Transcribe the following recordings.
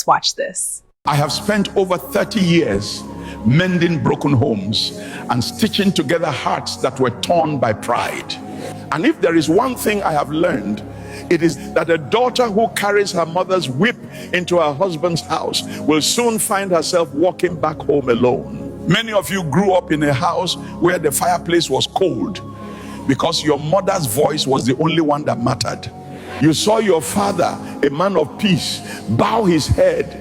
Let's watch this. I have spent over 30 years mending broken homes and stitching together hearts that were torn by pride. And if there is one thing I have learned, it is that a daughter who carries her mother's whip into her husband's house will soon find herself walking back home alone. Many of you grew up in a house where the fireplace was cold because your mother's voice was the only one that mattered. You saw your father, a man of peace, bow his head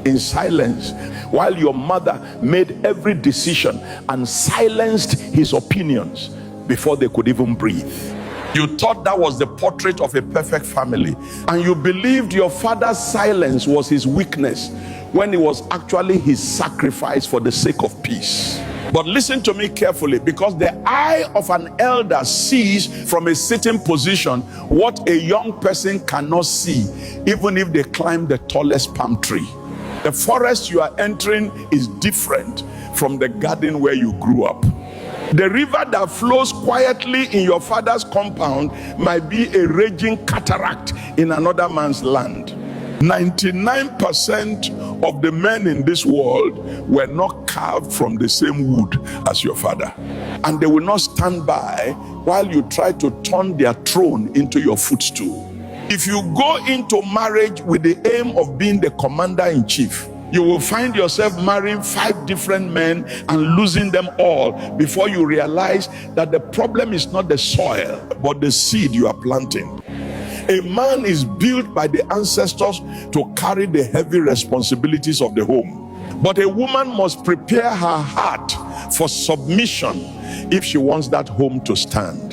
in silence while your mother made every decision and silenced his opinions before they could even breathe. You thought that was the portrait of a perfect family, and you believed your father's silence was his weakness when it was actually his sacrifice for the sake of peace. But listen to me carefully, because the eye of an elder sees from a sitting position what a young person cannot see, even if they climb the tallest palm tree. The forest you are entering is different from the garden where you grew up. The river that flows quietly in your father's compound might be a raging cataract in another man's land. 99% of the men in this world were not carved from the same wood as your father. And they will not stand by while you try to turn their throne into your footstool. If you go into marriage with the aim of being the commander-in-chief, you will find yourself marrying 5 different men and losing them all before you realize that the problem is not the soil, but the seed you are planting. A man is built by the ancestors to carry the heavy responsibilities of the home. But a woman must prepare her heart for submission if she wants that home to stand.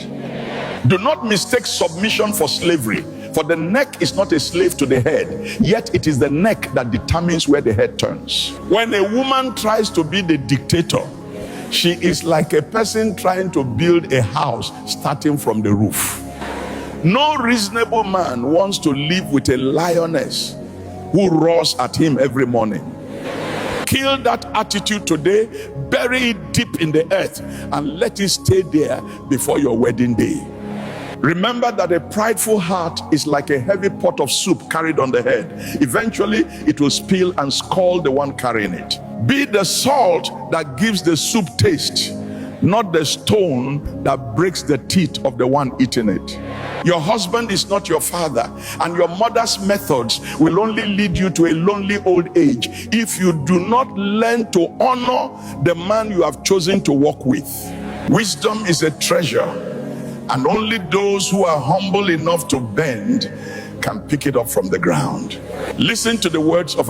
Do not mistake submission for slavery. For the neck is not a slave to the head, yet it is the neck that determines where the head turns. When a woman tries to be the dictator, she is like a person trying to build a house starting from the roof. No reasonable man wants to live with a lioness who roars at him every morning. Kill that attitude today, bury it deep in the earth, and let it stay there before your wedding day. Remember that a prideful heart is like a heavy pot of soup carried on the head. Eventually, it will spill and scald the one carrying it. Be the salt that gives the soup taste, not the stone that breaks the teeth of the one eating it. Your husband is not your father, and your mother's methods will only lead you to a lonely old age if you do not learn to honor the man you have chosen to walk with. Wisdom is a treasure, and only those who are humble enough to bend can pick it up from the ground. Listen to the words of